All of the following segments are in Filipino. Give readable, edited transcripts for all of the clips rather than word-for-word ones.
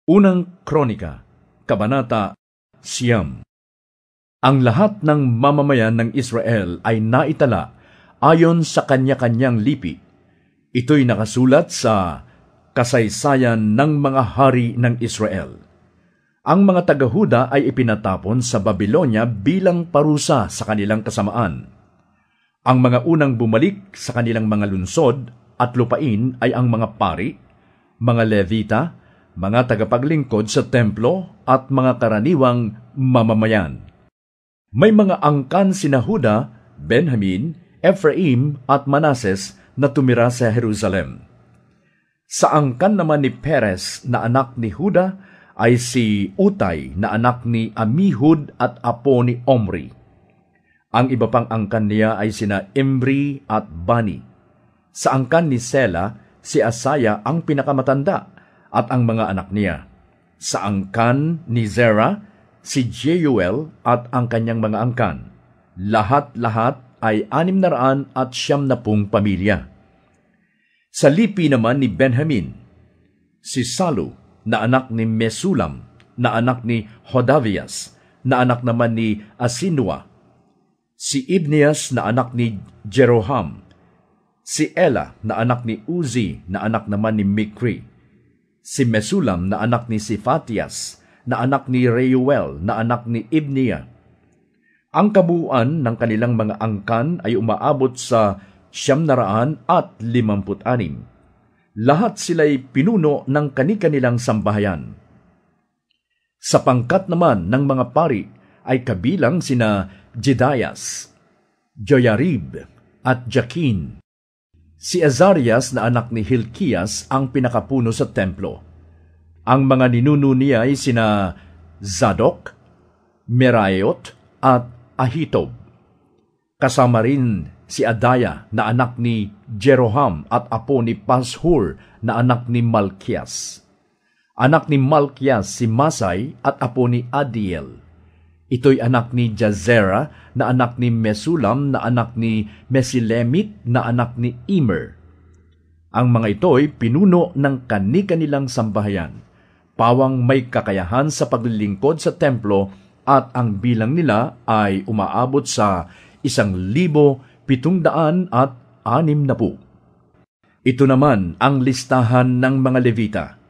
Unang Kronika, Kabanata 9. Ang lahat ng mamamayan ng Israel ay naitala ayon sa kanya-kanyang lipi. Ito'y nakasulat sa kasaysayan ng mga hari ng Israel. Ang mga taga-Huda ay ipinatapon sa Babilonya bilang parusa sa kanilang kasamaan. Ang mga unang bumalik sa kanilang mga lunsod at lupain ay ang mga pari, mga Levita, mga tagapaglingkod sa templo at mga karaniwang mamamayan. May mga angkan sina Huda, Benjamin, Ephraim at Manases na tumira sa Jerusalem. Sa angkan naman ni Perez na anak ni Huda ay si Utay na anak ni Amihud at apo ni Omri. Ang iba pang angkan niya ay sina Imri at Bani. Sa angkan ni Sela, si Asaya ang pinakamatanda at ang mga anak niya. Sa angkan ni Zerah, si Jeuel at ang kanyang mga angkan. Lahat-lahat ay 690 pamilya. Sa lipi naman ni Benjamin, si Salu na anak ni Mesulam, na anak ni Hodavias, na anak naman ni Asinua, si Ibnias na anak ni Jeroham, si Ela na anak ni Uzi, na anak naman ni Mikri, si Mesulam na anak ni Sifatias, na anak ni Reuel, na anak ni Ibnia. Ang kabuuan ng kanilang mga angkan ay umaabot sa 956. Lahat sila'y pinuno ng kani-kanilang sambahayan. Sa pangkat naman ng mga pari ay kabilang sina Jedaias, Joyarib at Jakin. Si Azarias na anak ni Hilkias ang pinakapuno sa templo. Ang mga ninuno niya ay sina Zadok, Meraiot at Ahitob. Kasama rin si Adaya na anak ni Jeroham at apo ni Pashur na anak ni Malkias. Anak ni Malkias si Masai at apo ni Adiel. Ito'y anak ni Jazera na anak ni Mesulam na anak ni Mesilemit na anak ni Immer. Ang mga ito'y pinuno ng kani-kanilang sambahayan, pawang may kakayahan sa paglilingkod sa templo at ang bilang nila ay umaabot sa 1,760. Ito naman ang listahan ng mga Levita.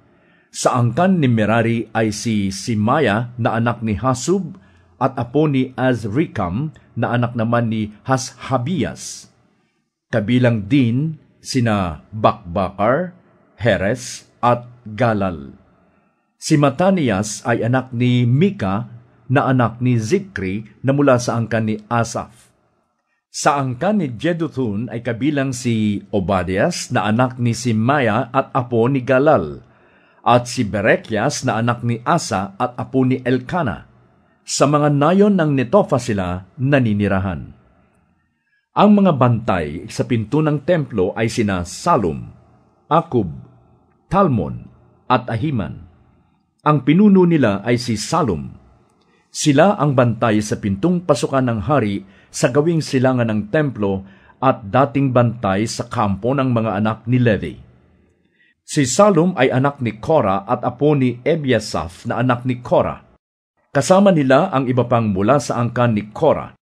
Sa angkan ni Merari ay si Simaya na anak ni Hasub at apo ni Azrikam na anak naman ni Hashabias. Kabilang din sina Bakbakar, Heres at Galal. Si Matanias ay anak ni Mika na anak ni Zikri na mula sa angkan ni Asaf. Sa angkan ni Jeduthun ay kabilang si Obadias na anak ni Simaya at apo ni Galal, at si Berekias na anak ni Asa at apo ni Elkana. Sa mga nayon ng Netofa sila naninirahan. Ang mga bantay sa pinto ng templo ay sina Salum, Akub, Talmon at Ahiman. Ang pinuno nila ay si Salum. Sila ang bantay sa pintong pasukan ng hari sa gawing silangan ng templo at dating bantay sa kampo ng mga anak ni Levi. Si Salum ay anak ni Korah at apo ni Ebiasaph na anak ni Korah. Kasama nila ang iba pang mula sa angkan ni Korah.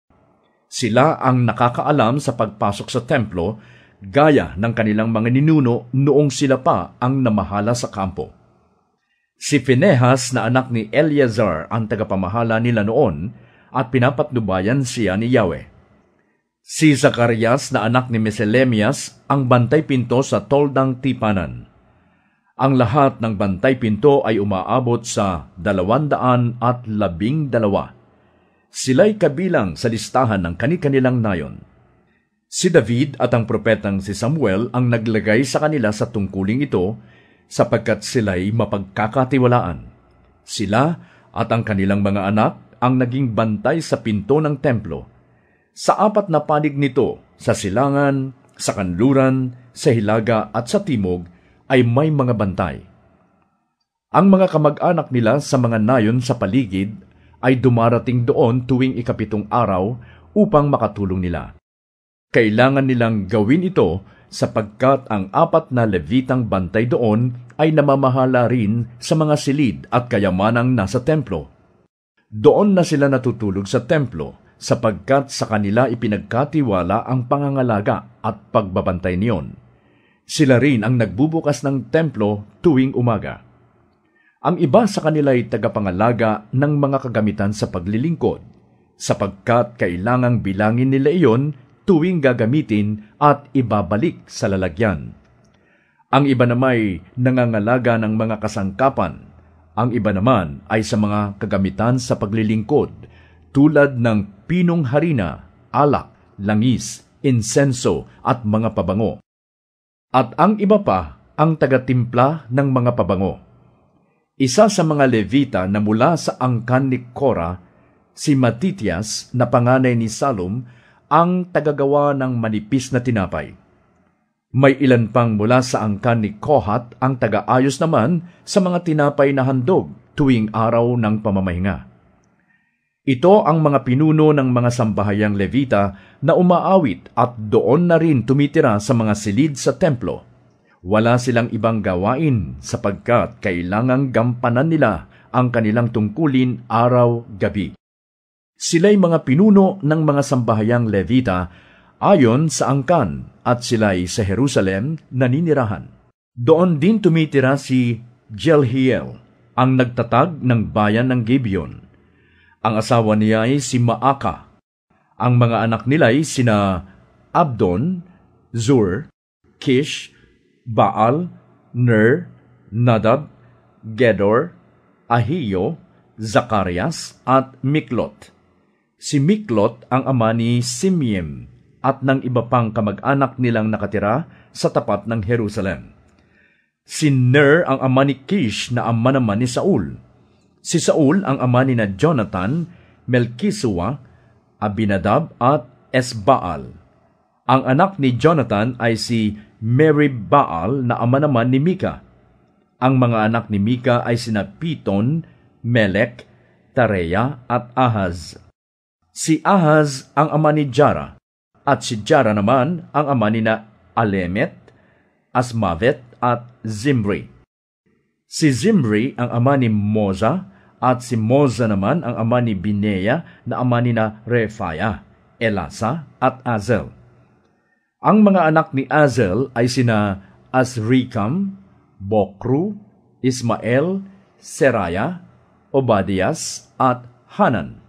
Sila ang nakakaalam sa pagpasok sa templo, gaya ng kanilang mga ninuno noong sila pa ang namahala sa kampo. Si Phinehas na anak ni Eleazar ang tagapamahala nila noon at pinapatnubayan siya ni Yahweh. Si Zacarias na anak ni Meselemias ang bantay pinto sa toldang tipanan. Ang lahat ng bantay pinto ay umaabot sa 212. Sila'y kabilang sa listahan ng kani-kanilang nayon. Si David at ang propetang si Samuel ang naglagay sa kanila sa tungkuling ito sapagkat sila'y mapagkakatiwalaan. Sila at ang kanilang mga anak ang naging bantay sa pinto ng templo. Sa 4 na panig nito, sa silangan, sa kanluran, sa hilaga at sa timog, ay may mga bantay. Ang mga kamag-anak nila sa mga nayon sa paligid ay dumarating doon tuwing 7 araw upang makatulong nila. Kailangan nilang gawin ito sapagkat ang 4 na Levitang bantay doon ay namamahala rin sa mga silid at kayamanang nasa templo. Doon na sila natutulog sa templo sapagkat sa kanila ipinagkatiwala ang pangangalaga at pagbabantay niyon. Sila rin ang nagbubukas ng templo tuwing umaga. Ang iba sa kanila ay tagapangalaga ng mga kagamitan sa paglilingkod, sapagkat kailangang bilangin nila iyon tuwing gagamitin at ibabalik sa lalagyan. Ang iba namay nangangalaga ng mga kasangkapan. Ang iba naman ay sa mga kagamitan sa paglilingkod, tulad ng pinong harina, alak, langis, insenso at mga pabango. At ang iba pa ang tagatimpla ng mga pabango. Isa sa mga Levita na mula sa angkan ni Korah, si Matitias na panganay ni Salum, ang tagagawa ng manipis na tinapay. May ilan pang mula sa angkan ni Kohat ang tagaayos naman sa mga tinapay na handog tuwing araw ng pamamahinga. Ito ang mga pinuno ng mga sambahayang Levita na umaawit at doon na rin tumitira sa mga silid sa templo. Wala silang ibang gawain sapagkat kailangang gampanan nila ang kanilang tungkulin araw-gabi. Sila'y mga pinuno ng mga sambahayang Levita ayon sa angkan at sila'y sa Jerusalem naninirahan. Doon din tumitira si Jelhiel, ang nagtatag ng bayan ng Gibeon. Ang asawa niya ay si Maaka. Ang mga anak nila ay sina Abdon, Zur, Kish, Baal, Ner, Nadab, Gedor, Ahio, Zacarias at Miklot. Si Miklot ang ama ni Simeam at ng iba pang kamag-anak nilang nakatira sa tapat ng Jerusalem. Si Ner ang ama ni Kish na ama naman ni Saul. Si Saul ang ama ni na Jonathan, Melkisua, Abinadab at Esbaal. Ang anak ni Jonathan ay si Meribaal na ama naman ni Mika. Ang mga anak ni Mika ay sina Piton, Melek, Tareya at Ahaz. Si Ahaz ang ama ni Jara, at si Jara naman ang ama ni na Alemet, Asmavet at Zimri. Si Zimri ang ama ni Moza, at si Moza naman ang ama ni Binea na ama ni na Refaya, Elasa at Azel. Ang mga anak ni Azel ay sina Azrikam, Bokru, Ismael, Seraya, Obadias at Hanan.